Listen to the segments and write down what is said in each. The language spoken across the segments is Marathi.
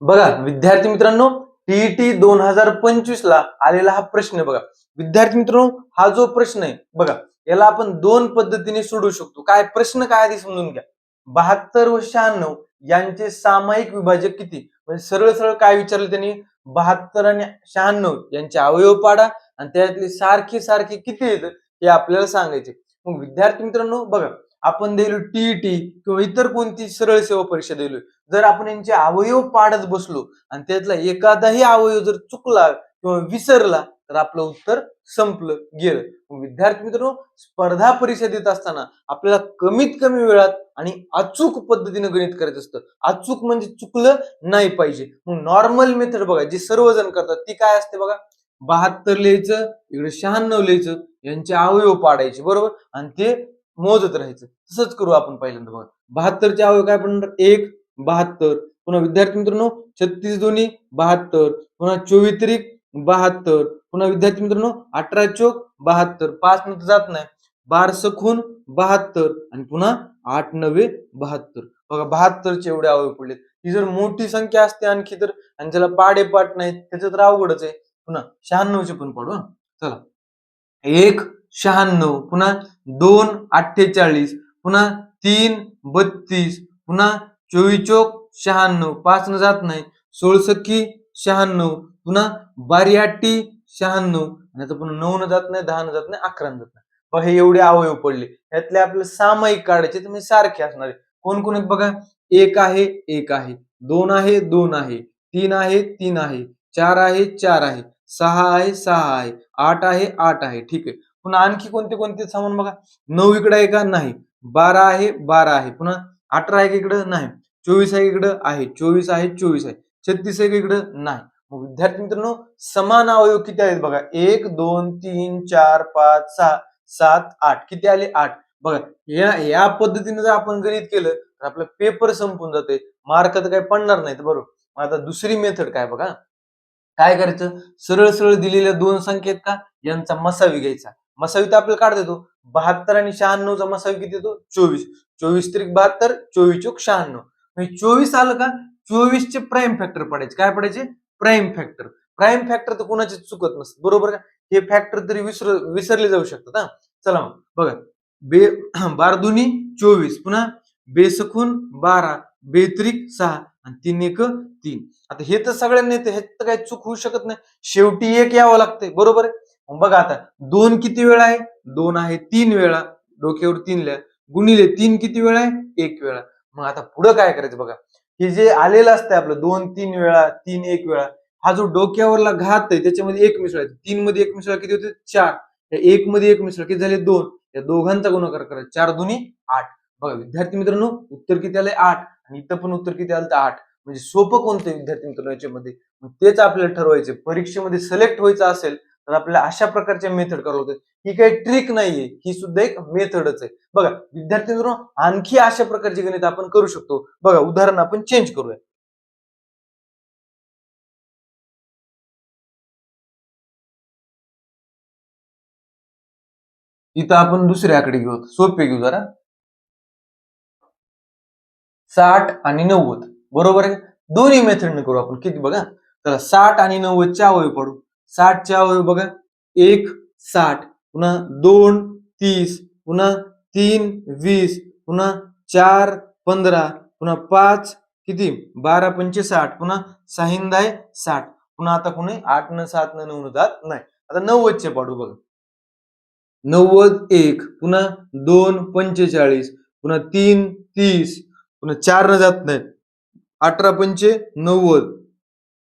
बघा विद्यार्थी मित्रांनो, टीईटी 2025 ला आलेला हा प्रश्न आहे. बघा विद्यार्थी मित्रांनो, हा जो प्रश्न आहे बघा, याला आपण दोन पद्धतीने सोडवू शकतो. काय प्रश्न काय आधी समजून घ्या. 72 व 96 यांचे सामायिक विभाजक किती? म्हणजे सरळ सरळ काय विचारलं त्यांनी, 72 आणि 96 यांचे अवयव पाडा आणि त्यातले सारखे सारखे किती आहेत हे आपल्याला सांगायचे. मग विद्यार्थी मित्रांनो बघा, आपण दिलो टीईटी किंवा इतर कोणती सरळ सेवा परीक्षा दिली, जर आपण यांचे अवयव पाडत बसलो आणि त्यातला एखादाही अवयव जर चुकला किंवा विसरला तर आपलं उत्तर संपलं गेलं. विद्यार्थी मित्रांनो, स्पर्धा परीक्षा देत असताना आपल्याला कमीत कमी वेळात आणि अचूक पद्धतीने गणित करायचं असतं. अचूक म्हणजे चुकलं नाही पाहिजे. मग नॉर्मल मेथड बघा, जी सर्वजण करतात ती काय असते बघा, 72 लिहायचं, इकडे 96 लिहायचं, यांचे अवयव पाडायचे बरोबर, आणि ते मोजत राहायचं. तसंच करू आपण पहिल्यांदा. बघा 72 चे अवयव काय पडणार, 1 72, पुन्हा विद्यार्थी मित्रांनो 36 दोन्ही 72, पुन्हा 24 त्रिक 72, पुन्हा विद्यार्थी मित्रांनो 18 चोक 72, 5 नंतर जात नाही, 12 सखून 72 आणि पुन्हा 8 नवे 72. बघा 72 चे एवढे अवयव पडलेत. ही जर मोठी संख्या असते आणखी तर, आणि ज्याला पाडेपाठ नाहीत त्याचं तर अवघडच आहे. पुन्हा 96 चे पण पाडू. चला 1 96, पुन्हा 2 48, पुन्हा 3 32, पुन्हा 24 चोक 96, 5 न जात नाही, 16 सख्खी 96, पुन्हा 12 आठी 96, आणि आता पुन्हा 9 न जात नाही, 10 न जात नाही, 11 न जात नाही. बघा हे एवढे अवयव पडले. यातले आपले सामायिक काढायचे तर मी सारखे असणार आहे. कोण कोण आहेत बघा, 1 आहे 1 आहे, 2 आहे 2 आहे, 3 आहे 3 आहे, 4 आहे 4 आहे, 6 आहे 6 आहे, 8 आहे 8 आहे. ठीक आहे. पुन्हा आणखी कोणते कोणते सामान बघा, 9 इकडे आहे का, नाही, 12 आहे 12 आहे, पुन्हा 18 आहे का इकडं, नाही, 24 आहे इकडं, आहे, 24 आहे 24 आहे, 36 आहे का इकडं, नाही. मग विद्यार्थी मित्रांनो, समान अवयव किती आहेत बघा, 1 2 3 4 5 6 7 8, किती आले, 8. बघा या पद्धतीने जर आपण गणित केलं तर आपला पेपर संपून जाते, मार्क तर काही पडणार नाहीत बरोबर. आता दुसरी मेथड काय बघा, काय करायचं, सरळ सरळ दिलेल्या दोन संख्या आहेत का, यांचा मसावी घ्यायचा. मसावी तर आपल्याला काढता येतो. 72 आणि 96 चा मसावी किती येतो, 24. 24 त्रिक 72, 24 चोक 96. म्हणजे 24 आलं का, 24 चे प्राईम फॅक्टर पडायचे. काय पडायचे, प्राईम फॅक्टर. प्राईम फॅक्टर तर कोणाचे चुकत नसतं बरोबर का. हे फॅक्टर तरी विसरले जाऊ शकतात. हा चला मग बघा, बे 12 दुनी 24, पुन्हा बेसखून 12, बेत्रिक 6 आणि 3 एक 3. आता हे तर सगळ्यांना येते, ह्यात तर काही चूक होऊ शकत नाही. शेवटी एक यावं लागतंय बरोबर आहे. मग बघा आता 2 किती वेळा आहे, 2 आहे 3 वेळा, डोक्यावर 3 लिहा, गुणिले 3 किती वेळा आहे, 1 वेळा. मग आता पुढे काय करायचं बघा, हे जे आलेलं असतंय आपलं 2 3 वेळा, 3 1 वेळा, हा जो डोक्यावरला घात आहे त्याच्यामध्ये 1 मिसळायचं. 3 मध्ये 1 मिसळा किती होते, 4. या 1 मध्ये 1 मिसळा किती झाले, 2. या दोघांचा गुणाकार करा, 4 दुनी 8. बघा विद्यार्थी मित्रांनो, उत्तर किती आलंय, 8. आणि इथं पण उत्तर किती आलं, 8. म्हणजे सोपं कोणतं विद्यार्थी मित्रांनो याच्यामध्ये, तेच आपल्याला ठरवायचे. परीक्षेमध्ये सिलेक्ट व्हायचं असेल तर आपल्याला अशा प्रकारच्या मेथड करावं लागतात. ही काही ट्रिक नाहीये, ही सुद्धा एक मेथडच आहे. बघा विद्यार्थी मित्रांनो, आणखी अशा प्रकारचे गणित आपण करू शकतो. बघा उदाहरण आपण चेंज करूया. इथं आपण दुसरे आकडे घेऊ, सोपे घेऊ जरा. 60 आणि 90 बरोबर आहे. दोन्ही मेथडने करू आपण. किती बघा, चला 60 आणि 90 चे अवयव पडू. 60 चे अवयव बघा, 1 60, पुन्हा 2 30, पुन्हा 3 20, पुन्हा 4 15, पुन्हा 5 किती 12 पंचे 60, पुन्हा 6 दाय 60, पुन्हा आता कोणी 8 न 7 न 9 न जात नाही. आता 90 चे पाडू बघा. 90 1, पुन्हा 2 45, पुन्हा 3 30, पुन्हा 4 न जात नाहीत, 18 पंचे 90,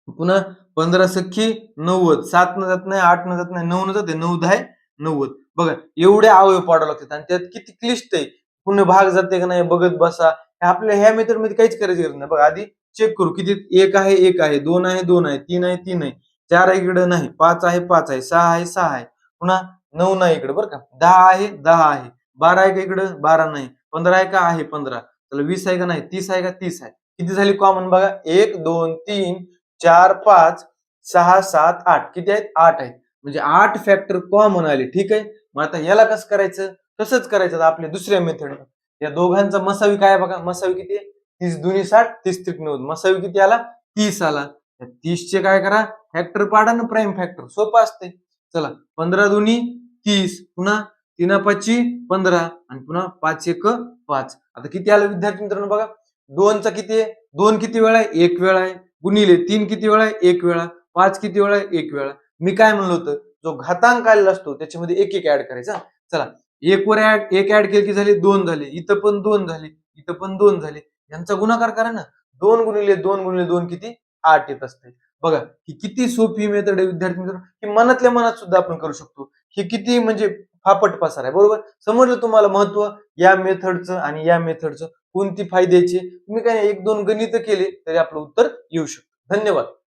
पुन्हा 15 सख्खी 90, 7 न जात नाही, 8 न जात नाही, 9 न जाते, 9 10 90. बघा एवढे अवयव पाडावे लागतात आणि त्यात किती क्लिष्ट आहे. पुन्हा भाग जाते का नाही बघत बसा. आपल्या ह्या मेथड मध्ये काहीच करायची गरज नाही. बघा आधी चेक करू, किती 1 आहे 1 आहे, 2 आहे 2 आहे, 3 आहे 3 आहे, 4 आहे इकडे नाही, 5 आहे 5 आहे, 6 आहे 6 आहे, पुन्हा 9 नाही इकडे बरं का, 10 आहे 10 आहे, 12 आहे का इकडे 12 नाही, 15 आहे का, आहे 15, चला 20 आहे का नाही, 30 आहे का, 30 आहे. किती झाली कॉमन बघा, 1 2 3 4 5 6 7 8, किती आहेत, 8 आहेत. म्हणजे 8 फॅक्टर कॉमन आले. ठीक आहे. मग आता याला कसं करायचं, तसंच करायचं आपल्या दुसऱ्या मेथड. या दोघांचा मसावी काय बघा, मसावी किती आहे, 30 दुनी 60, 30 त्रिक 90, मसावी किती आला, 30 आला. त्या 30चे काय करा, फॅक्टर पाडा ना, प्राईम फॅक्टर सोपं असते. चला 15 दुनी 30, पुन्हा 3 5 15 आणि पुन्हा 5 1 5. आता किती आलं विद्यार्थी मित्रांनो बघा, 2चा किती आहे, 2 किती वेळा आहे, 1 वेळा आहे, गुणिले 3 किती वेळा आहे, 1 वेळा, 5 किती वेळा आहे, 1 वेळा. मी काय म्हणलो होतं, जो घातांक आलेला असतो त्याच्यामध्ये एक एक ऍड करायचा. चला 1 वर एक ऍड केले की झाले 2 झाले, इथं पण 2 झाले, इथं पण 2 झाले. यांचा गुणाकार करा ना, 2 गुणिले 2 गुणिले 2 किती, 8 येत असते. बघा ही किती सोपी मेथड आहे विद्यार्थी मित्रांनो, की मनातल्या मनात सुद्धा आपण करू शकतो. हे किती म्हणजे फापट पसार आहे. बरोबर समजलं तुम्हाला महत्व या मेथडचं आणि या मेथडचं, कोणती फायद्याची. तुम्ही काय 1-2 गणित केले तरी आपलं उत्तर येऊ शकतं. धन्यवाद.